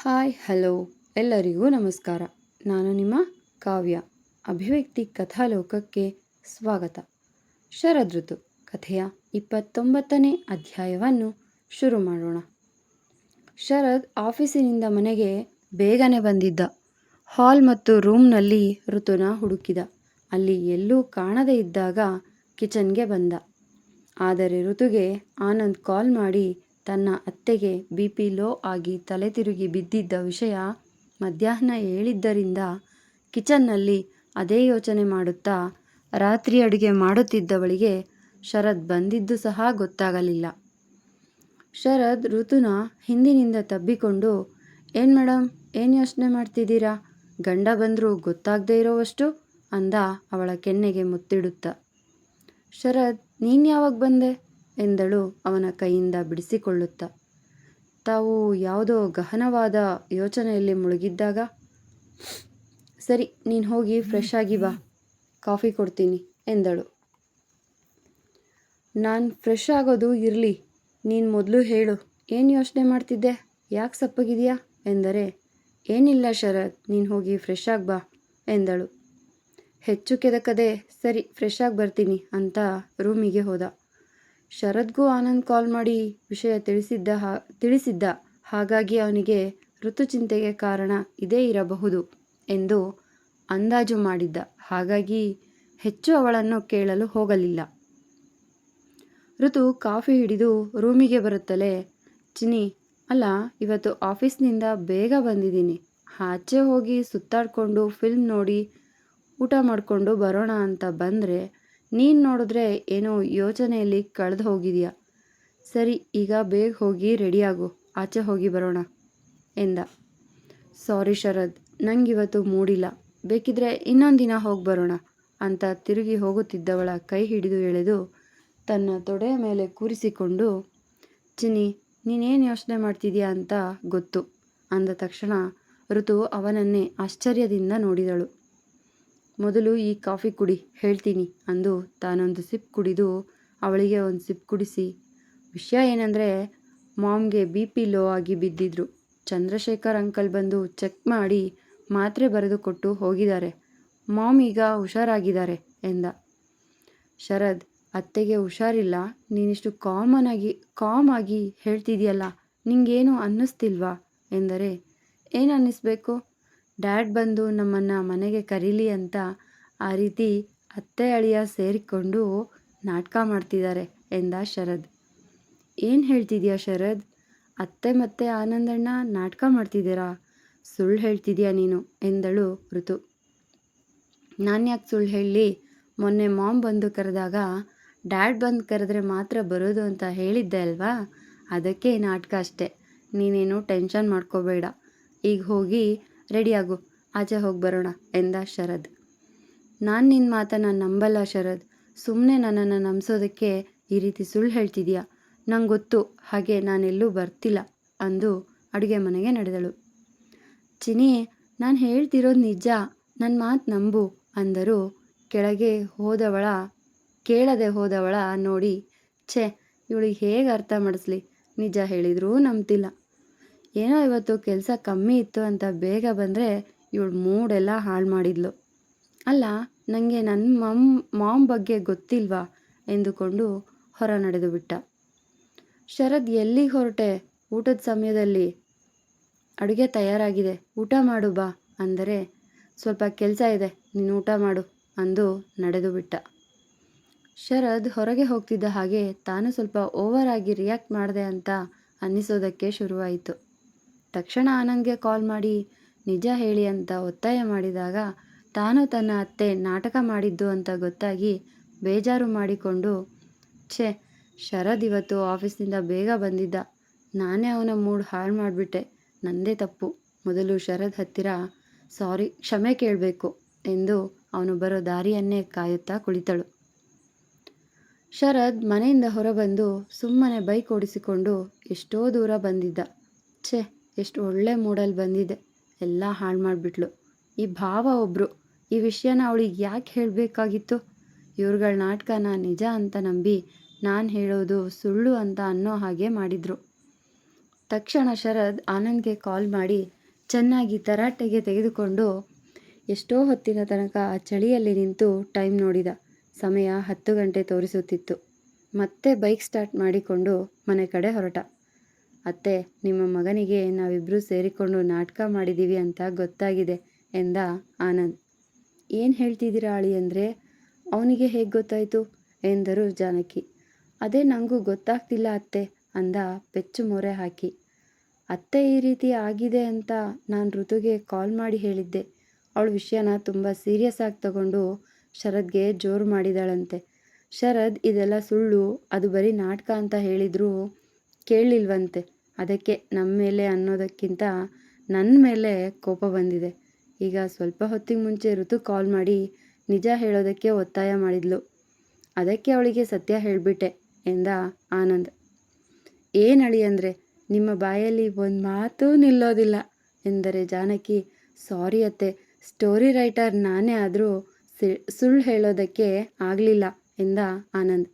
Hi hello ಎಲ್ಲರಿಗೂ ನಮಸ್ಕಾರ. ನಾನು ನಿಮ್ಮ ಕಾವ್ಯ. ಅಭಿವ್ಯಕ್ತಿ ಕಥಾಲೋಕಕ್ಕೆ ಸ್ವಾಗತ. ಶರದೃತು ಕಥೆಯ 29ನೇ ಅಧ್ಯಾಯವನ್ನು ಶುರು ಮಾಡೋಣ. ಶರದ್ ಆಫೀಸಿನಿಂದ ಮನೆಗೆ ಬೇಗನೆ ಬಂದಿದ್ದ. ಹಾಲ್ ಮತ್ತು ರೂಮ್ನಲ್ಲಿ ಋತುನ ಹುಡುಕಿದ. ಅಲ್ಲಿ ಎಲ್ಲೂ ಕಾಣದೇ ಇದ್ದಾಗ ಕಿಚನ್ಗೆ ಬಂದ. ಆದರೆ ಋತುಗೆ ಆನಂದ್ ಕಾಲ್ ಮಾಡಿ ತನ್ನ ಅತ್ತೆಗೆ BP ಲೋ ಆಗಿ ತಲೆ ತಿರುಗಿ ಬಿದ್ದಿದ್ದ ವಿಷಯ ಮಧ್ಯಾಹ್ನ ಹೇಳಿದ್ದರಿಂದ ಕಿಚನ್ನಲ್ಲಿ ಅದೇ ಯೋಚನೆ ಮಾಡುತ್ತಾ ರಾತ್ರಿ ಅಡುಗೆ ಮಾಡುತ್ತಿದ್ದವಳಿಗೆ ಶರದ್ ಬಂದಿದ್ದು ಸಹ ಗೊತ್ತಾಗಲಿಲ್ಲ. ಶರದ್ ಋತುನ ಹಿಂದಿನಿಂದ ತಬ್ಬಿಕೊಂಡು, ಏನು ಮೇಡಮ್, ಏನು ಯೋಚನೆ ಮಾಡ್ತಿದ್ದೀರಾ? ಗಂಡ ಬಂದರೂ ಗೊತ್ತಾಗದೇ ಇರೋವಷ್ಟು ಅಂದ ಅವಳ ಕೆನ್ನೆಗೆ ಮುತ್ತಿಡುತ್ತಾ. ಶರದ್, ನೀನು ಯಾವಾಗ ಬಂದೆ ಎಂದಳು ಅವನ ಕೈಯಿಂದ ಬಿಡಿಸಿಕೊಳ್ಳುತ್ತಾ. ತಾವು ಯಾವುದೋ ಗಹನವಾದ ಯೋಚನೆಯಲ್ಲಿ ಮುಳುಗಿದ್ದಾಗ. ಸರಿ, ನೀನು ಹೋಗಿ ಫ್ರೆಶ್ ಆಗಿ ಬಾ, ಕಾಫಿ ಕೊಡ್ತೀನಿ ಎಂದಳು. ನಾನು ಫ್ರೆಶ್ ಆಗೋದು ಇರಲಿ, ನೀನು ಮೊದಲು ಹೇಳು, ಏನು ಯೋಚನೆ ಮಾಡ್ತಿದ್ದೆ, ಯಾಕೆ ಸಪ್ಪಗಿದೆಯಾ ಎಂದರೆ, ಏನಿಲ್ಲ ಶರದ್, ನೀನು ಹೋಗಿ ಫ್ರೆಶ್ ಆಗಿ ಬಾ ಎಂದಳು. ಹೆಚ್ಚು ಕೆದಕದೆ ಸರಿ ಫ್ರೆಶ್ ಆಗಿ ಬರ್ತೀನಿ ಅಂತ ರೂಮಿಗೆ ಹೋದ. ಶರದ್ಗೂ ಆನಂದ್ ಕಾಲ್ ಮಾಡಿ ವಿಷಯ ತಿಳಿಸಿದ್ದ. ಹಾಗಾಗಿ ಅವನಿಗೆ ಋತುಚಿಂತೆಗೆ ಕಾರಣ ಇದೇ ಇರಬಹುದು ಎಂದು ಅಂದಾಜು ಮಾಡಿದ್ದ. ಹಾಗಾಗಿ ಹೆಚ್ಚು ಅವಳನ್ನು ಕೇಳಲು ಹೋಗಲಿಲ್ಲ. ಋತು ಕಾಫಿ ಹಿಡಿದು ರೂಮಿಗೆ ಬರುತ್ತಲೇ, ಚಿನಿ, ಅಲ್ಲ ಇವತ್ತು ಆಫೀಸ್ನಿಂದ ಬೇಗ ಬಂದಿದ್ದೀನಿ, ಆಚೆ ಹೋಗಿ ಸುತ್ತಾಡಿಕೊಂಡು ಫಿಲ್ಮ್ ನೋಡಿ ಊಟ ಮಾಡಿಕೊಂಡು ಬರೋಣ ಅಂತ ಬಂದರೆ ನೀನು ನೋಡಿದ್ರೆ ಏನೋ ಯೋಚನೆಯಲ್ಲಿ ಕಳೆದು ಹೋಗಿದೆಯಾ. ಸರಿ, ಈಗ ಬೇಗ ಹೋಗಿ ರೆಡಿಯಾಗು, ಆಚೆ ಹೋಗಿ ಬರೋಣ ಎಂದ. ಸಾರಿ ಶರದ್, ನಂಗಿವತ್ತು ಮೂಡಿಲ್ಲ, ಬೇಕಿದ್ರೆ ಇನ್ನೊಂದು ದಿನ ಹೋಗಿ ಬರೋಣ ಅಂತ ತಿರುಗಿ ಹೋಗುತ್ತಿದ್ದವಳ ಕೈ ಹಿಡಿದು ಎಳೆದು ತನ್ನ ತೊಡೆಯ ಮೇಲೆ ಕೂರಿಸಿಕೊಂಡು, ಚಿನಿ, ನೀನೇನು ಯೋಚನೆ ಮಾಡ್ತಿದ್ಯಾ ಅಂತ ಗೊತ್ತು ಅಂದ ತಕ್ಷಣ ಋತು ಅವನನ್ನೇ ಆಶ್ಚರ್ಯದಿಂದ ನೋಡಿದಳು. ಮೊದಲು ಈ ಕಾಫಿ ಕುಡಿ, ಹೇಳ್ತೀನಿ ಅಂದು ತಾನೊಂದು ಸಿಪ್ ಕುಡಿದು ಅವಳಿಗೆ ಒಂದು ಸಿಪ್ ಕುಡಿಸಿ, ವಿಷಯ ಏನಂದರೆ ಮಾಮ್ಗೆ BP ಲೋ ಆಗಿ ಬಿದ್ದಿದ್ರು. ಚಂದ್ರಶೇಖರ್ ಅಂಕಲ್ ಬಂದು ಚೆಕ್ ಮಾಡಿ ಮಾತ್ರೆ ಬರೆದು ಕೊಟ್ಟು ಹೋಗಿದ್ದಾರೆ. ಮಾಮ್ ಈಗ ಹುಷಾರಾಗಿದ್ದಾರೆ ಎಂದ. ಶರದ್, ಅತ್ತೆಗೆ ಹುಷಾರಿಲ್ಲ, ನೀನಿಷ್ಟು ಕಾಮ್ ಆಗಿ ಹೇಳ್ತಿದ್ಯಲ್ಲ, ನಿಂಗೇನು ಅನ್ನಿಸ್ತಿಲ್ವಾ ಎಂದರೆ, ಏನು ಅನ್ನಿಸ್ಬೇಕು? ಡ್ಯಾಡ್ ಬಂದು ನಮ್ಮನ್ನು ಮನೆಗೆ ಕರೀಲಿ ಅಂತ ಆ ರೀತಿ ಅತ್ತೆ ಅಳಿಯ ಸೇರಿಕೊಂಡು ನಾಟಕ ಮಾಡ್ತಿದ್ದಾರೆ ಎಂದ ಶರದ್. ಏನು ಹೇಳ್ತಿದ್ಯಾ ಶರದ್? ಅತ್ತೆ ಮತ್ತು ಆನಂದಣ್ಣ ನಾಟಕ ಮಾಡ್ತಿದ್ದೀರಾ? ಸುಳ್ಳು ಹೇಳ್ತಿದ್ಯಾ ನೀನು ಎಂದಳು ಋತು. ನಾನು ಯಾಕೆ ಸುಳ್ಳು ಹೇಳಲಿ? ಮೊನ್ನೆ ಮಾಮ್ ಬಂದು ಕರೆದಾಗ ಡ್ಯಾಡ್ ಬಂದು ಕರೆದ್ರೆ ಮಾತ್ರ ಬರೋದು ಅಂತ ಹೇಳಿದ್ದೆ ಅಲ್ವಾ, ಅದಕ್ಕೆ ನಾಟಕ ಅಷ್ಟೆ. ನೀನೇನು ಟೆನ್ಷನ್ ಮಾಡ್ಕೋಬೇಡ, ಈಗ ಹೋಗಿ ರೆಡಿಯಾಗು, ಆಚೆ ಹೋಗಿ ಬರೋಣ ಎಂದ ಶರದ್. ನಾನು ನಿನ್ನ ಮಾತನ್ನು ನಂಬಲ್ಲ ಶರದ್, ಸುಮ್ಮನೆ ನನ್ನನ್ನು ನಂಬಿಸೋದಕ್ಕೆ ಈ ರೀತಿ ಸುಳ್ಳು ಹೇಳ್ತಿದ್ಯಾ, ನಂಗೆ ಗೊತ್ತು, ಹಾಗೆ ನಾನೆಲ್ಲೂ ಬರ್ತಿಲ್ಲ ಅಂದು ಅಡುಗೆ ಮನೆಗೆ ನಡೆದಳು. ಚಿನಿ, ನಾನು ಹೇಳ್ತಿರೋದು ನಿಜ, ನನ್ನ ಮಾತು ನಂಬು ಅಂದರು. ಕೇಳದೆ ಹೋದವಳ ನೋಡಿ, ಛೇ, ಇವಳಿಗೆ ಹೇಗೆ ಅರ್ಥ ಮಾಡಿಸ್ಲಿ, ನಿಜ ಹೇಳಿದರೂ ನಂಬ್ತಿಲ್ಲ. ಏನೋ ಇವತ್ತು ಕೆಲಸ ಕಮ್ಮಿ ಇತ್ತು ಅಂತ ಬೇಗ ಬಂದರೆ ಇವಳು ಮೂಡೆಲ್ಲ ಹಾಳು ಮಾಡಿದ್ಲು. ಅಲ್ಲ, ನನಗೆ ನನ್ನ ಮಾಮ್ ಬಗ್ಗೆ ಗೊತ್ತಿಲ್ವಾ ಎಂದುಕೊಂಡು ಹೊರ ನಡೆದು ಬಿಟ್ಟ. ಶರದ್, ಎಲ್ಲಿಗೆ ಹೊರಟೆ? ಊಟದ ಸಮಯದಲ್ಲಿ ಅಡುಗೆ ತಯಾರಾಗಿದೆ, ಊಟ ಮಾಡು ಬಾ ಅಂದರೆ, ಸ್ವಲ್ಪ ಕೆಲಸ ಇದೆ, ನೀನು ಊಟ ಮಾಡು ಅಂದು ನಡೆದು ಬಿಟ್ಟ. ಶರದ್ ಹೊರಗೆ ಹೋಗ್ತಿದ್ದ ಹಾಗೆ ತಾನು ಸ್ವಲ್ಪ ಓವರ್ ಆಗಿ ರಿಯಾಕ್ಟ್ ಮಾಡಿದೆ ಅಂತ ಅನ್ನಿಸೋದಕ್ಕೆ ಶುರುವಾಯಿತು. ತಕ್ಷಣ ಆನಂದ್ಗೆ ಕಾಲ್ ಮಾಡಿ ನಿಜ ಹೇಳಿ ಅಂತ ಒತ್ತಾಯ ಮಾಡಿದಾಗ ತಾನು ತನ್ನ ಅತ್ತೆ ನಾಟಕ ಮಾಡಿದ್ದು ಅಂತ ಗೊತ್ತಾಗಿ ಬೇಜಾರು ಮಾಡಿಕೊಂಡು, ಛೇ, ಶರದ್ ಇವತ್ತು ಆಫೀಸ್ನಿಂದ ಬೇಗ ಬಂದಿದ್ದ, ನಾನೇ ಅವನ ಮೂಡ್ ಹಾಳು ಮಾಡಿಬಿಟ್ಟೆ, ನನ್ನದೇ ತಪ್ಪು, ಮೊದಲು ಶರದ್ ಹತ್ತಿರ ಸಾರಿ, ಕ್ಷಮೆ ಕೇಳಬೇಕು ಎಂದು ಅವನು ಬರೋ ದಾರಿಯನ್ನೇ ಕಾಯುತ್ತಾ ಕುಳಿತಳು. ಶರದ್ ಮನೆಯಿಂದ ಹೊರಬಂದು ಸುಮ್ಮನೆ ಬೈಕ್ ಓಡಿಸಿಕೊಂಡು ಎಷ್ಟೋ ದೂರ ಬಂದಿದ್ದ. ಛೇ, ಎಷ್ಟು ಒಳ್ಳೆ ಮೂಡಲ್ಲಿ ಬಂದಿದ್ದೆ, ಎಲ್ಲ ಹಾಳು ಮಾಡಿಬಿಟ್ಲು. ಈ ಭಾವ ಒಬ್ಬರು, ಈ ವಿಷಯನ ಅವಳಿಗೆ ಯಾಕೆ ಹೇಳಬೇಕಾಗಿತ್ತು? ಇವ್ರುಗಳ ನಾಟಕನ ನಿಜ ಅಂತ ನಂಬಿ ನಾನು ಹೇಳೋದು ಸುಳ್ಳು ಅಂತ ಅನ್ನೋ ಹಾಗೆ ಮಾಡಿದ್ರು. ತಕ್ಷಣ ಶರದ್ ಆನಂದ್ಗೆ ಕಾಲ್ ಮಾಡಿ ಚೆನ್ನಾಗಿ ತರಾಟೆಗೆ ತೆಗೆದುಕೊಂಡು ಎಷ್ಟೋ ಹೊತ್ತಿನ ತನಕ ಆ ಚಳಿಯಲ್ಲಿ ನಿಂತು ಟೈಮ್ ನೋಡಿದ. ಸಮಯ 10 ಗಂಟೆ ತೋರಿಸುತ್ತಿತ್ತು. ಮತ್ತೆ ಬೈಕ್ ಸ್ಟಾರ್ಟ್ ಮಾಡಿಕೊಂಡು ಮನೆ ಕಡೆ ಹೊರಟ. ಅತ್ತೆ, ನಿಮ್ಮ ಮಗನಿಗೆ ನಾವಿಬ್ಬರೂ ಸೇರಿಕೊಂಡು ನಾಟಕ ಮಾಡಿದ್ದೀವಿ ಅಂತ ಗೊತ್ತಾಗಿದೆ ಎಂದ ಆನಂದ್. ಏನು ಹೇಳ್ತಿದ್ದೀರಾ ಅಳಿಯಂದ್ರೆ? ಅವನಿಗೆ ಹೇಗೆ ಗೊತ್ತಾಯಿತು ಎಂದರು ಜಾನಕಿ. ಅದೇ ನನಗೂ ಗೊತ್ತಾಗ್ತಿಲ್ಲ ಅತ್ತೆ ಅಂದ ಪೆಚ್ಚು ಮೊರೆ ಹಾಕಿ. ಅತ್ತೆ ಈ ರೀತಿ ಆಗಿದೆ ಅಂತ ನಾನು ಋತುಗೆ ಕಾಲ್ ಮಾಡಿ ಹೇಳಿದ್ದೆ. ಅವಳ ವಿಷಯನ ತುಂಬ ಸೀರಿಯಸ್ ಆಗಿ ತಗೊಂಡು ಶರದ್ಗೆ ಜೋರು ಮಾಡಿದಾಳಂತೆ. ಶರದ್ ಇದೆಲ್ಲ ಸುಳ್ಳು, ಅದು ಬರೀ ನಾಟಕ ಅಂತ ಹೇಳಿದರೂ ಕೇಳಲಿಲ್ವಂತೆ. ಅದಕ್ಕೆ ನಮ್ಮ ಮೇಲೆ ಅನ್ನೋದಕ್ಕಿಂತ ನನ್ನ ಮೇಲೆ ಕೋಪ ಬಂದಿದೆ. ಈಗ ಸ್ವಲ್ಪ ಹೊತ್ತಿಗೆ ಮುಂಚೆ ಋತು ಕಾಲ್ ಮಾಡಿ ನಿಜ ಹೇಳೋದಕ್ಕೆ ಒತ್ತಾಯ ಮಾಡಿದ್ಲು. ಅದಕ್ಕೆ ಅವಳಿಗೆ ಸತ್ಯ ಹೇಳಿಬಿಟ್ಟೆ ಎಂದ ಆನಂದ್. ಏನು ಅಳಿಯಂದ್ರೆ, ನಿಮ್ಮ ಬಾಯಲ್ಲಿ ಒಂದು ಮಾತೂ ನಿಲ್ಲೋದಿಲ್ಲ ಎಂದರೆ ಜಾನಕಿ. ಸಾರಿ ಅತ್ತೆ, ಸ್ಟೋರಿ ರೈಟರ್ ನಾನೇ ಆದರೂ ಸುಳ್ಳು ಹೇಳೋದಕ್ಕೆ ಆಗಲಿಲ್ಲ ಎಂದ ಆನಂದ್.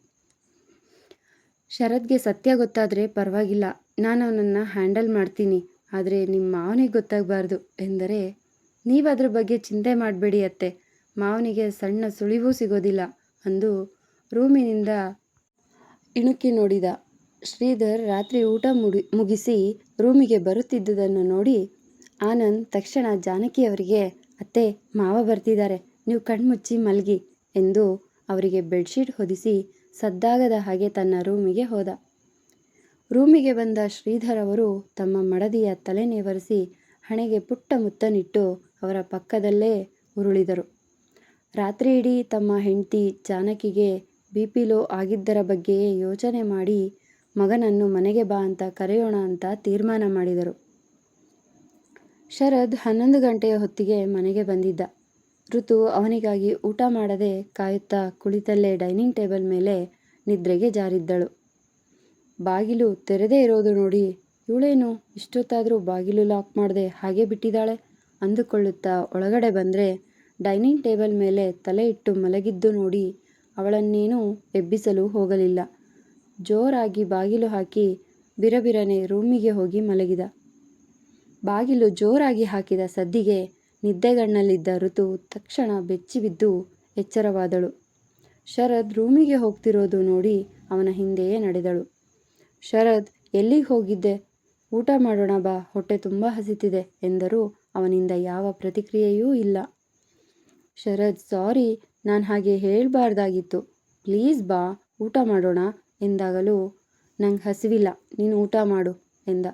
ಶರದ್ಗೆ ಸತ್ಯ ಗೊತ್ತಾದರೆ ಪರವಾಗಿಲ್ಲ, ನಾನು ಅವನನ್ನು ಹ್ಯಾಂಡಲ್ ಮಾಡ್ತೀನಿ. ಆದರೆ ನಿಮ್ಮ ಮಾವನಿಗೆ ಗೊತ್ತಾಗಬಾರ್ದು ಎಂದರೆ, ನೀವು ಅದ್ರ ಬಗ್ಗೆ ಚಿಂತೆ ಮಾಡಬೇಡಿ ಅತ್ತೆ, ಮಾವನಿಗೆ ಸಣ್ಣ ಸುಳಿವೂ ಸಿಗೋದಿಲ್ಲ ಅಂದು ರೂಮಿನಿಂದ ಇಣುಕಿ ನೋಡಿದ. ಶ್ರೀಧರ್ ರಾತ್ರಿ ಊಟ ಮುಗಿಸಿ ರೂಮಿಗೆ ಬರುತ್ತಿದ್ದುದನ್ನು ನೋಡಿ ಆನಂದ್ ತಕ್ಷಣ ಜಾನಕಿಯವರಿಗೆ, ಅತ್ತೆ, ಮಾವ ಬರ್ತಿದ್ದಾರೆ, ನೀವು ಕಣ್ಮುಚ್ಚಿ ಮಲಗಿ ಎಂದು ಅವರಿಗೆ ಬೆಡ್ಶೀಟ್ ಹೊದಿಸಿ ಸದ್ದಾಗದ ಹಾಗೆ ತನ್ನ ರೂಮಿಗೆ ಹೋದ. ರೂಮಿಗೆ ಬಂದ ಶ್ರೀಧರ್ ಅವರು ತಮ್ಮ ಮಡದಿಯ ತಲೆ ನೇವರಿಸಿ ಹಣೆಗೆ ಪುಟ್ಟ ಮುತ್ತನಿಟ್ಟು ಅವರ ಪಕ್ಕದಲ್ಲೇ ಉರುಳಿದರು. ರಾತ್ರಿ ಇಡೀ ತಮ್ಮ ಹೆಂಡತಿ ಜಾನಕಿಗೆ BP ಲೋ ಆಗಿದ್ದರ ಬಗ್ಗೆಯೇ ಯೋಚನೆ ಮಾಡಿ ಮಗನನ್ನು ಮನೆಗೆ ಬಾ ಅಂತ ಕರೆಯೋಣ ಅಂತ ತೀರ್ಮಾನ ಮಾಡಿದರು. ಶರದ್ 11 ಗಂಟೆಯ ಹೊತ್ತಿಗೆ ಮನೆಗೆ ಬಂದಿದ್ದ. ಋತು ಅವನಿಗಾಗಿ ಊಟ ಮಾಡದೆ ಕಾಯುತ್ತಾ ಕುಳಿತಲ್ಲೇ ಡೈನಿಂಗ್ ಟೇಬಲ್ ಮೇಲೆ ನಿದ್ರೆಗೆ ಜಾರಿದ್ದಳು. ಬಾಗಿಲು ತೆರೆದೇ ಇರೋದು ನೋಡಿ, ಇವಳೇನು ಇಷ್ಟೊತ್ತಾದರೂ ಬಾಗಿಲು ಲಾಕ್ ಮಾಡದೆ ಹಾಗೆ ಬಿಟ್ಟಿದ್ದಾಳೆ ಅಂದುಕೊಳ್ಳುತ್ತಾ ಒಳಗಡೆ ಬಂದರೆ ಡೈನಿಂಗ್ ಟೇಬಲ್ ಮೇಲೆ ತಲೆ ಇಟ್ಟು ಮಲಗಿದ್ದು ನೋಡಿ ಅವಳನ್ನೇನೂ ಎಬ್ಬಿಸಲು ಹೋಗಲಿಲ್ಲ. ಜೋರಾಗಿ ಬಾಗಿಲು ಹಾಕಿ ಬಿರಬಿರನೆ ರೂಮಿಗೆ ಹೋಗಿ ಮಲಗಿದ. ಬಾಗಿಲು ಜೋರಾಗಿ ಹಾಕಿದ ಸದ್ದಿಗೆ ನಿದ್ದೆಗಣ್ಣಲ್ಲಿದ್ದ ಋತು ತಕ್ಷಣ ಬೆಚ್ಚಿಬಿದ್ದು ಎಚ್ಚರವಾದಳು. ಶರದ್ ರೂಮಿಗೆ ಹೋಗ್ತಿರೋದು ನೋಡಿ ಅವನ ಹಿಂದೆಯೇ ನಡೆದಳು. ಶರದ್, ಎಲ್ಲಿಗೆ ಹೋಗಿದ್ದೆ? ಊಟ ಮಾಡೋಣ ಬಾ, ಹೊಟ್ಟೆ ತುಂಬ ಹಸಿತಿದೆ ಎಂದರೂ ಅವನಿಂದ ಯಾವ ಪ್ರತಿಕ್ರಿಯೆಯೂ ಇಲ್ಲ. ಶರದ್, ಸಾರಿ, ನಾನು ಹಾಗೆ ಹೇಳಬಾರ್ದಾಗಿತ್ತು, ಪ್ಲೀಸ್ ಬಾ ಊಟ ಮಾಡೋಣ ಎಂದಾಗಲೂ, ನಂಗೆ ಹಸಿವಿಲ್ಲ, ನೀನು ಊಟ ಮಾಡು ಎಂದ.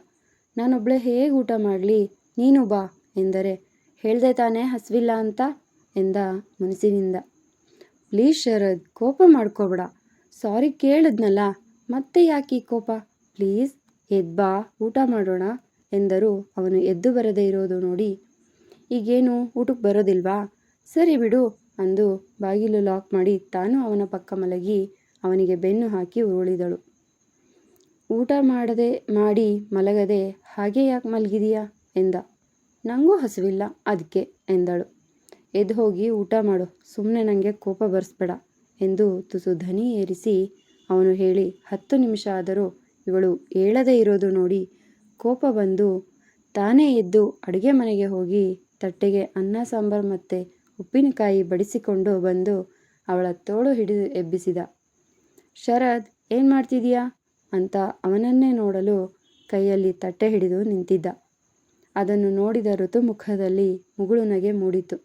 ನಾನೊಬ್ಬಳೇ ಹೇಗೆ ಊಟ ಮಾಡಲಿ, ನೀನು ಬಾ ಎಂದರೆ, ಹೇಳ್ದೆ ತಾನೇ ಹಸಿವಿಲ್ಲ ಅಂತ ಎಂದ ಮನಸ್ಸಿನಿಂದ. ಪ್ಲೀಸ್ ಶರದ್, ಕೋಪ ಮಾಡ್ಕೋಬೇಡ, ಸಾರಿ ಕೇಳಿದ್ನಲ್ಲ, ಮತ್ತೆ ಯಾಕೆ ಕೋಪ, ಪ್ಲೀಸ್ ಎದ್ಬಾ ಊಟ ಮಾಡೋಣ ಎಂದರೂ ಅವನು ಎದ್ದು ಬರದೇ ಇರೋದು ನೋಡಿ, ಈಗೇನು ಊಟಕ್ಕೆ ಬರೋದಿಲ್ವಾ, ಸರಿ ಬಿಡು ಅಂದು ಬಾಗಿಲು ಲಾಕ್ ಮಾಡಿ ತಾನು ಅವನ ಪಕ್ಕ ಮಲಗಿ ಅವನಿಗೆ ಬೆನ್ನು ಹಾಕಿ ಉರುಳಿದಳು. ಊಟ ಮಾಡಿ ಮಲಗದೆ ಹಾಗೆ ಯಾಕೆ ಮಲಗಿದೀಯಾ ಎಂದ. ನನಗೂ ಹಸಿವಿಲ್ಲ ಅದಕ್ಕೆ ಎಂದಳು. ಎದ್ದು ಹೋಗಿ ಊಟ ಮಾಡು, ಸುಮ್ಮನೆ ನನಗೆ ಕೋಪ ಬರ್ಸ್ಬೇಡ ಎಂದು ತುಸು ಧ್ವನಿ ಏರಿಸಿ ಅವನು ಹೇಳಿ 10 ನಿಮಿಷ ಆದರೂ ಇವಳು ಏಳದೇ ಇರೋದು ನೋಡಿ ಕೋಪ ಬಂದು ತಾನೇ ಎದ್ದು ಅಡುಗೆ ಮನೆಗೆ ಹೋಗಿ ತಟ್ಟೆಗೆ ಅನ್ನ ಸಾಂಬಾರು ಮತ್ತು ಉಪ್ಪಿನಕಾಯಿ ಬಡಿಸಿಕೊಂಡು ಬಂದು ಅವಳ ತೋಳು ಹಿಡಿದು ಎಬ್ಬಿಸಿದ. ಶರದ್, ಏನು ಮಾಡ್ತಿದೀಯಾ ಅಂತ ಅವನನ್ನೇ ನೋಡಲು ಕೈಯಲ್ಲಿ ತಟ್ಟೆ ಹಿಡಿದು ನಿಂತಿದ್ದ. ಅದನ್ನು ನೋಡಿದ ಋತು ಮುಖದಲ್ಲಿ ಮುಗುಳು ನಗೆ ಮೂಡಿತು.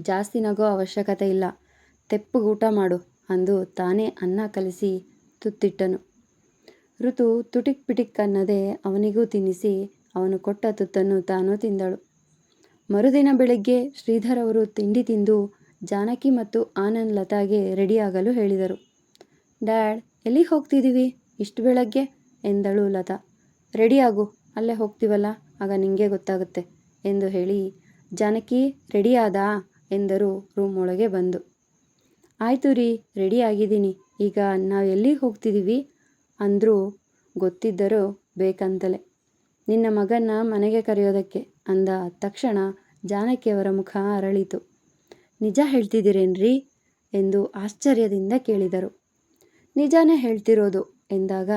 ಜಾಸ್ತಿ ನಗೋ ಅವಶ್ಯಕತೆ ಇಲ್ಲ, ತೆಪ್ಪಗೂಟ ಮಾಡು ಅಂದು ತಾನೇ ಅನ್ನ ಕಲಿಸಿ ತುತ್ತಿಟ್ಟನು. ಋತು ತುಟಿಕ್ ಪಿಟಿಕ್ ಅನ್ನದೆ ಅವನಿಗೂ ತಿನ್ನಿಸಿ ಅವನು ಕೊಟ್ಟ ತುತ್ತನ್ನು ತಾನೂ ತಿಂದಳು. ಮರುದಿನ ಬೆಳಗ್ಗೆ ಶ್ರೀಧರ್ ಅವರು ತಿಂಡಿ ತಿಂದು ಜಾನಕಿ ಮತ್ತು ಆನಂದ್ ಲತಾಗೆ ರೆಡಿಯಾಗಲು ಹೇಳಿದರು. ಡ್ಯಾಡ್, ಎಲ್ಲಿಗೆ ಹೋಗ್ತಿದ್ದೀವಿ ಇಷ್ಟು ಬೆಳಗ್ಗೆ ಎಂದಳು ಲತಾ. ರೆಡಿಯಾಗು, ಅಲ್ಲೇ ಹೋಗ್ತೀವಲ್ಲ, ಆಗ ನಿಂಗೆ ಗೊತ್ತಾಗುತ್ತೆ ಎಂದು ಹೇಳಿ ಜಾನಕಿ ರೆಡಿಯಾದಾ ಎಂದರು ರೂಮ್ ಒಳಗೆ ಬಂದು. ಆಯಿತು ರೀ, ರೆಡಿ ಆಗಿದ್ದೀನಿ, ಈಗ ನಾವು ಎಲ್ಲಿಗೆ ಹೋಗ್ತಿದ್ದೀವಿ ಅಂದರೂ ಗೊತ್ತಿದ್ದರೂ ಬೇಕಂತಲೇ. ನಿನ್ನ ಮಗನ್ನ ಮನೆಗೆ ಕರೆಯೋದಕ್ಕೆ ಅಂದ ತಕ್ಷಣ ಜಾನಕಿಯವರ ಮುಖ ಅರಳಿತು. ನಿಜ ಹೇಳ್ತಿದ್ದೀರೇನ್ರಿ ಎಂದು ಆಶ್ಚರ್ಯದಿಂದ ಕೇಳಿದರು. ನಿಜಾನೇ ಹೇಳ್ತಿರೋದು ಎಂದಾಗ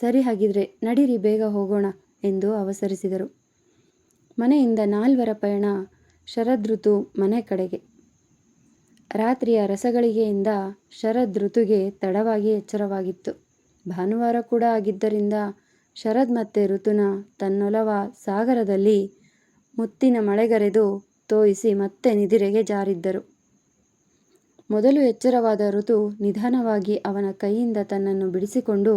ಸರಿ ಹಾಗಿದ್ರೆ ನಡೀರಿ ಬೇಗ ಹೋಗೋಣ ಎಂದು ಅವಸರಿಸಿದರು. ಮನೆಯಿಂದ 4 ಪಯಣ ಶರದೃತು ಮನೆ ಕಡೆಗೆ. ರಾತ್ರಿಯ ರಸಗಳಿಗೆಯಿಂದ ಶರದೃತುಗೆ ತಡವಾಗಿ ಎಚ್ಚರವಾಗಿತ್ತು. ಭಾನುವಾರ ಕೂಡ ಆಗಿದ್ದರಿಂದ ಶರದ್ ಮತ್ತೆ ಋತುನ ತನ್ನೊಲವ ಸಾಗರದಲ್ಲಿ ಮುತ್ತಿನ ಮಳೆಗರೆದು ತೋಯಿಸಿ ಮತ್ತೆ ನಿದಿರೆಗೆ ಜಾರಿದ್ದರು. ಮೊದಲು ಎಚ್ಚರವಾದ ಋತು ನಿಧಾನವಾಗಿ ಅವನ ಕೈಯಿಂದ ತನ್ನನ್ನು ಬಿಡಿಸಿಕೊಂಡು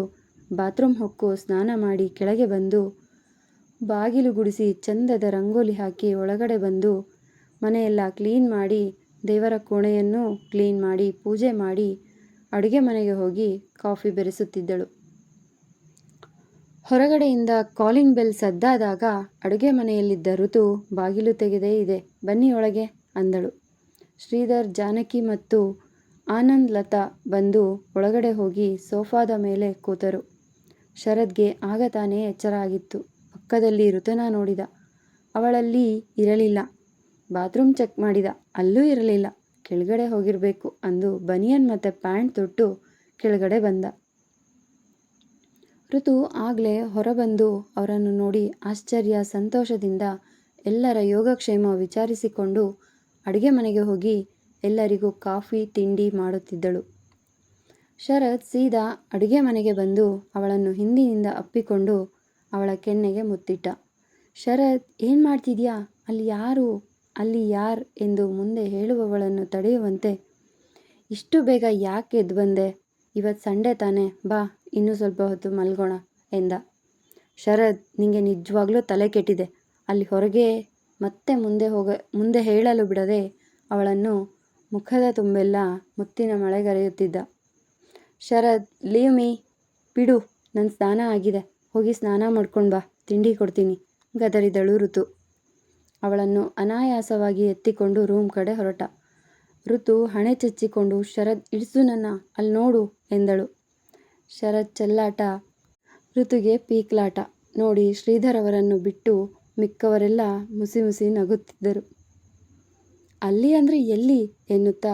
ಬಾತ್ರೂಮ್ ಹೊಕ್ಕು ಸ್ನಾನ ಮಾಡಿ ಕೆಳಗೆ ಬಂದು ಬಾಗಿಲು ಗುಡಿಸಿ ಚಂದದ ರಂಗೋಲಿ ಹಾಕಿ ಒಳಗಡೆ ಬಂದು ಮನೆಯೆಲ್ಲ ಕ್ಲೀನ್ ಮಾಡಿ ದೇವರ ಕೋಣೆಯನ್ನು ಕ್ಲೀನ್ ಮಾಡಿ ಪೂಜೆ ಮಾಡಿ ಅಡುಗೆ ಮನೆಗೆ ಹೋಗಿ ಕಾಫಿ ಬೆರೆಸುತ್ತಿದ್ದಳು. ಹೊರಗಡೆಯಿಂದ ಕಾಲಿಂಗ್ ಬೆಲ್ ಸದ್ದಾದಾಗ ಅಡುಗೆ ಮನೆಯಲ್ಲಿದ್ದ ಋತು ಬಾಗಿಲು ತೆಗೆದೇ ಇದೆ, ಬನ್ನಿ ಒಳಗೆ ಅಂದಳು. ಶ್ರೀಧರ್, ಜಾನಕಿ ಮತ್ತು ಆನಂದ್ ಲತಾ ಬಂದು ಒಳಗಡೆ ಹೋಗಿ ಸೋಫಾದ ಮೇಲೆ ಕೂತರು. ಶರದ್ಗೆ ಆಗ ತಾನೇ ಎಚ್ಚರ ಆಗಿತ್ತು. ಪಕ್ಕದಲ್ಲಿ ಋತುನ ನೋಡಿದ. ಅವಳಲ್ಲಿ ಇರಲಿಲ್ಲ. ಬಾತ್ರೂಮ್ ಚೆಕ್ ಮಾಡಿದ, ಅಲ್ಲೂ ಇರಲಿಲ್ಲ. ಕೆಳಗಡೆ ಹೋಗಿರಬೇಕು ಅಂದು ಬನಿಯನ್ ಮತ್ತು ಪ್ಯಾಂಟ್ ತೊಟ್ಟು ಕೆಳಗಡೆ ಬಂದ. ಋತು ಆಗಲೇ ಹೊರಬಂದು ಅವರನ್ನು ನೋಡಿ ಆಶ್ಚರ್ಯ ಸಂತೋಷದಿಂದ ಎಲ್ಲರ ಯೋಗಕ್ಷೇಮ ವಿಚಾರಿಸಿಕೊಂಡು ಅಡುಗೆ ಮನೆಗೆ ಹೋಗಿ ಎಲ್ಲರಿಗೂ ಕಾಫಿ ತಿಂಡಿ ಮಾಡುತ್ತಿದ್ದಳು. ಶರದ್ ಸೀದಾ ಅಡುಗೆ ಮನೆಗೆ ಬಂದು ಅವಳನ್ನು ಹಿಂದಿನಿಂದ ಅಪ್ಪಿಕೊಂಡು ಅವಳ ಕೆನ್ನೆಗೆ ಮುತ್ತಿಟ್ಟ. ಶರದ್, ಏನು ಮಾಡ್ತಿದ್ಯಾ? ಅಲ್ಲಿ ಯಾರ್ ಎಂದು ಮುಂದೆ ಹೇಳುವವಳನ್ನು ತಡೆಯುವಂತೆ, ಇಷ್ಟು ಬೇಗ ಯಾಕೆ ಎದ್ದು ಬಂದೆ? ಇವತ್ತು ಸಂಡೇ ತಾನೆ, ಬಾ ಇನ್ನೂ ಸ್ವಲ್ಪ ಹೊತ್ತು ಮಲ್ಗೋಣ ಎಂದ. ಶರದ್, ನಿಂಗೆ ನಿಜವಾಗ್ಲೂ ತಲೆ ಕೆಟ್ಟಿದೆ. ಅಲ್ಲಿ ಹೊರಗೆ ಮತ್ತೆ ಮುಂದೆ ಹೇಳಲು ಬಿಡದೆ ಅವಳನ್ನು ಮುಖದ ತುಂಬೆಲ್ಲ ಮುತ್ತಿನ ಮಳೆಗರೆಯುತ್ತಿದ್ದ. ಶರದ್, ಲೀವ್ ಮೀ, ಬಿಡು, ನನ್ನ ಸ್ನಾನ ಆಗಿದೆ, ಹೋಗಿ ಸ್ನಾನ ಮಾಡ್ಕೊಂಡು ಬಾ, ತಿಂಡಿ ಕೊಡ್ತೀನಿ ಗದರಿದಳು ಋತು. ಅವಳನ್ನು ಅನಾಯಾಸವಾಗಿ ಎತ್ತಿಕೊಂಡು ರೂಮ್ ಕಡೆ ಹೊರಟ. ಋತು ಹಣೆ ಚಚ್ಚಿಕೊಂಡು, ಶರದ್ ಇಳಿಸು ನನ್ನ, ಅಲ್ಲಿ ನೋಡು ಎಂದಳು. ಶರದ್ ಚೆಲ್ಲಾಟ, ಋತುಗೆ ಪೀಕ್ಲಾಟ ನೋಡಿ ಶ್ರೀಧರ್ ಅವರನ್ನು ಬಿಟ್ಟು ಮಿಕ್ಕವರೆಲ್ಲ ಮುಸಿ ಮುಸಿ ನಗುತ್ತಿದ್ದರು. ಅಲ್ಲಿ ಅಂದರೆ ಎಲ್ಲಿ ಎನ್ನುತ್ತಾ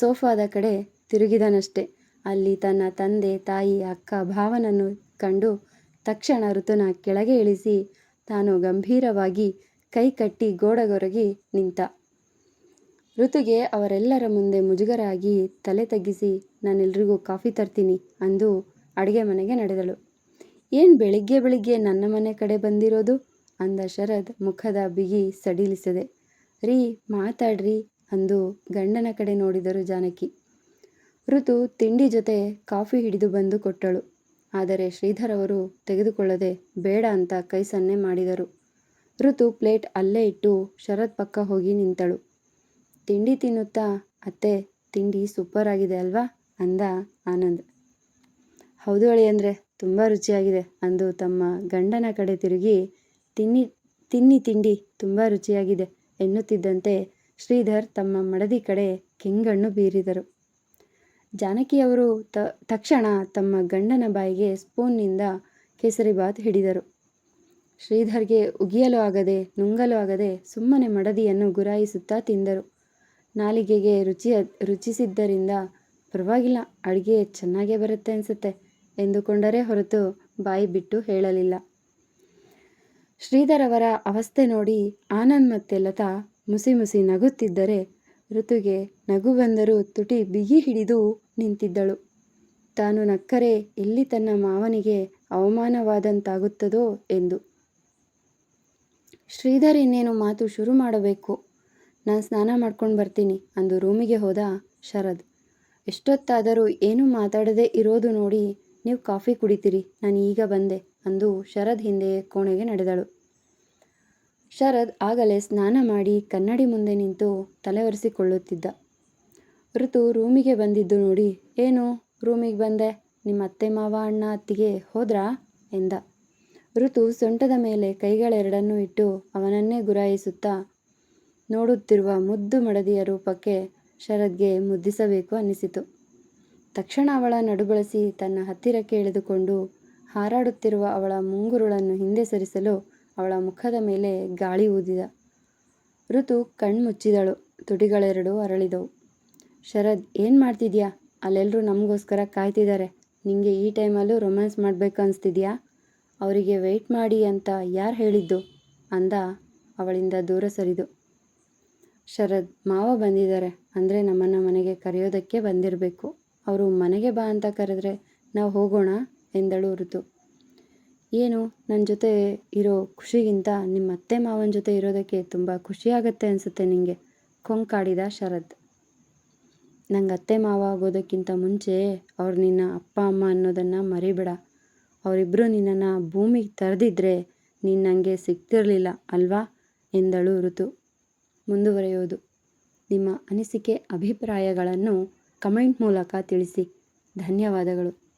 ಸೋಫಾದ ಕಡೆ ತಿರುಗಿದನಷ್ಟೆ. ಅಲ್ಲಿ ತನ್ನ ತಂದೆ, ತಾಯಿ, ಅಕ್ಕ, ಭಾವನನ್ನು ಕಂಡು ತಕ್ಷಣ ಋತುನ ಕೆಳಗೆ ಇಳಿಸಿ ತಾನು ಗಂಭೀರವಾಗಿ ಕೈ ಕಟ್ಟಿ ಗೋಡೆಗೊರಗಿ ನಿಂತ. ಋತುಗೆ ಅವರೆಲ್ಲರ ಮುಂದೆ ಮುಜುಗರ ಆಗಿ ತಲೆ ತಗ್ಗಿಸಿ, ನಾನೆಲ್ರಿಗೂ ಕಾಫಿ ತರ್ತೀನಿ ಅಂದು ಅಡುಗೆ ಮನೆಗೆ ನಡೆದಳು. ಏನು ಬೆಳಿಗ್ಗೆ ನನ್ನ ಮನೆ ಕಡೆ ಬಂದಿರೋದು ಅಂದ ಶರದ್ ಮುಖದ ಬಿಗಿ ಸಡಿಲಿಸದೆ. ರೀ, ಮಾತಾಡ್ರಿ ಅಂದು ಗಂಡನ ಕಡೆ ನೋಡಿದರು ಜಾನಕಿ. ಋತು ತಿಂಡಿ ಜೊತೆ ಕಾಫಿ ಹಿಡಿದು ಬಂದು ಕೊಟ್ಟಳು. ಆದರೆ ಶ್ರೀಧರ್ ಅವರು ತೆಗೆದುಕೊಳ್ಳದೆ ಬೇಡ ಅಂತ ಕೈ ಸನ್ನೆ ಮಾಡಿದರು. ಋತು ಪ್ಲೇಟ್ ಅಲ್ಲೇ ಇಟ್ಟು ಶರದ್ ಪಕ್ಕ ಹೋಗಿ ನಿಂತಳು. ತಿಂಡಿ ತಿನ್ನುತ್ತಾ, ಅತ್ತೆ, ತಿಂಡಿ ಸೂಪರ್ ಆಗಿದೆ ಅಲ್ವಾ ಅಂದ ಆನಂದ್. ಹೌದು ಅಳಿಯಂದ್ರೆ, ತುಂಬ ರುಚಿಯಾಗಿದೆ ಅಂದು ತಮ್ಮ ಗಂಡನ ಕಡೆ ತಿರುಗಿ, ತಿನ್ನಿ ತಿಂಡಿ ತುಂಬ ರುಚಿಯಾಗಿದೆ ಎನ್ನುತ್ತಿದ್ದಂತೆ ಶ್ರೀಧರ್ ತಮ್ಮ ಮಡದಿ ಕಡೆ ಕೆಂಗಣ್ಣು ಬೀರಿದರು. ಜಾನಕಿಯವರು ತಕ್ಷಣ ತಮ್ಮ ಗಂಡನ ಬಾಯಿಗೆ ಸ್ಪೂನ್ನಿಂದ ಕೇಸರಿಬಾತ್ ಹಿಡಿದರು. ಶ್ರೀಧರ್ಗೆ ಉಗಿಯಲು ಆಗದೆ ನುಂಗಲು ಆಗದೆ ಸುಮ್ಮನೆ ಮಡದಿಯನ್ನು ಗುರಾಯಿಸುತ್ತಾ ತಿಂದರು. ನಾಲಿಗೆಗೆ ರುಚಿಸಿದ್ದರಿಂದ ಪರವಾಗಿಲ್ಲ, ಅಡುಗೆ ಚೆನ್ನಾಗೇ ಬರುತ್ತೆ ಅನಿಸುತ್ತೆ ಎಂದುಕೊಂಡರೇ ಹೊರತು ಬಾಯಿ ಬಿಟ್ಟು ಹೇಳಲಿಲ್ಲ. ಶ್ರೀಧರ್ ಅವರ ಅವಸ್ಥೆ ನೋಡಿ ಆನಂದ್ ಮತ್ತೆ ಲತಾ ಮುಸಿ ಮುಸಿ ನಗುತ್ತಿದ್ದರೆ ಋತುಗೆ ನಗು ಬಂದರೂ ತುಟಿ ಬಿಗಿ ಹಿಡಿದು ನಿಂತಿದ್ದಳು. ತಾನು ನಕ್ಕರೆ ಎಲ್ಲಿ ತನ್ನ ಮಾವನಿಗೆ ಅವಮಾನವಾದಂತಾಗುತ್ತದೋ ಎಂದು. ಶ್ರೀಧರ್ ಇನ್ನೇನು ಮಾತು ಶುರು ಮಾಡಬೇಕು. ನಾನು ಸ್ನಾನ ಮಾಡ್ಕೊಂಡು ಬರ್ತೀನಿ ಅಂದು ರೂಮಿಗೆ ಹೋದ ಶರದ್. ಎಷ್ಟೊತ್ತಾದರೂ ಏನೂ ಮಾತಾಡದೆ ಇರೋದು ನೋಡಿ, ನೀವು ಕಾಫಿ ಕುಡಿತೀರಿ, ನಾನು ಈಗ ಬಂದೆ ಅಂದು ಶರದ್ ಹಿಂದೆ ಕೋಣೆಗೆ ನಡೆದಳು. ಶರದ್ ಆಗಲೇ ಸ್ನಾನ ಮಾಡಿ ಕನ್ನಡಿ ಮುಂದೆ ನಿಂತು ತಲೆ ಒರೆಸಿಕೊಳ್ಳುತ್ತಿದ್ದ. ಋತು ರೂಮಿಗೆ ಬಂದಿದ್ದು ನೋಡಿ, ಏನು ರೂಮಿಗೆ ಬಂದೆ, ನಿಮ್ಮ ಅತ್ತೆ ಮಾವ ಅಣ್ಣ ಅತ್ತಿಗೆ ಹೋದ್ರಾ ಎಂದ. ಋತು ಸೊಂಟದ ಮೇಲೆ ಕೈಗಳೆರಡನ್ನೂ ಇಟ್ಟು ಅವನನ್ನೇ ಗುರಾಯಿಸುತ್ತಾ ನೋಡುತ್ತಿರುವ ಮುದ್ದು ಮಡದಿಯ ರೂಪಕ್ಕೆ ಶರದ್ಗೆ ಮುದ್ದಿಸಬೇಕು ಅನ್ನಿಸಿತು. ತಕ್ಷಣ ಅವಳ ನಡುಬಳಸಿ ತನ್ನ ಹತ್ತಿರಕ್ಕೆ ಎಳೆದುಕೊಂಡು ಹಾರಾಡುತ್ತಿರುವ ಅವಳ ಮುಂಗುರುಳನ್ನು ಹಿಂದೆ ಸರಿಸಲು ಅವಳ ಮುಖದ ಮೇಲೆ ಗಾಳಿ ಊದಿದ. ಋತು ಕಣ್ಮುಚ್ಚಿದಳು. ತುಟಿಗಳೆರಡೂ ಅರಳಿದವು. ಶರದ್, ಏನು ಮಾಡ್ತಿದ್ಯಾ? ಅಲ್ಲೆಲ್ಲರೂ ನಮಗೋಸ್ಕರ ಕಾಯ್ತಿದ್ದಾರೆ, ನಿಂಗೆ ಈ ಟೈಮಲ್ಲೂ ರೊಮ್ಯಾನ್ಸ್ ಮಾಡಬೇಕು ಅನಿಸ್ತಿದ್ಯಾ? ಅವರಿಗೆ ವೆಯ್ಟ್ ಮಾಡಿ ಅಂತ ಯಾರು ಹೇಳಿದ್ದು ಅಂದ ಅವಳಿಂದ ದೂರ ಸರಿದು. ಶರದ್, ಮಾವ ಬಂದಿದ್ದಾರೆ ಅಂದರೆ ನಮ್ಮನ್ನು ಮನೆಗೆ ಕರೆಯೋದಕ್ಕೆ ಬಂದಿರಬೇಕು. ಅವರು ಮನೆಗೆ ಬಾ ಅಂತ ಕರೆದ್ರೆ ನಾವು ಹೋಗೋಣ ಎಂದಳು ಋತು. ಏನು, ನನ್ನ ಜೊತೆ ಇರೋ ಖುಷಿಗಿಂತ ನಿಮ್ಮ ಅತ್ತೆ ಮಾವನ ಜೊತೆ ಇರೋದಕ್ಕೆ ತುಂಬ ಖುಷಿಯಾಗತ್ತೆ ಅನಿಸುತ್ತೆ ನಿಂಗೆ, ಕೊಂಕಾಡಿದ ಶರದ್. ನಂಗೆ ಅತ್ತೆ ಮಾವ ಆಗೋದಕ್ಕಿಂತ ಮುಂಚೆ ಅವ್ರು ನಿನ್ನ ಅಪ್ಪ ಅಮ್ಮ ಅನ್ನೋದನ್ನು ಮರಿಬೇಡ. ಅವರಿಬ್ಬರು ನಿನ್ನನ್ನು ಭೂಮಿಗೆ ತರದಿದ್ರೆ ನೀನು ನನಗೆ ಸಿಗ್ತಿರ್ಲಿಲ್ಲ ಅಲ್ವಾ ಎಂದಳು ಋತು. ಮುಂದುವರೆಯೋದು. ನಿಮ್ಮ ಅನಿಸಿಕೆ ಅಭಿಪ್ರಾಯಗಳನ್ನು ಕಮೆಂಟ್ ಮೂಲಕ ತಿಳಿಸಿ. ಧನ್ಯವಾದಗಳು.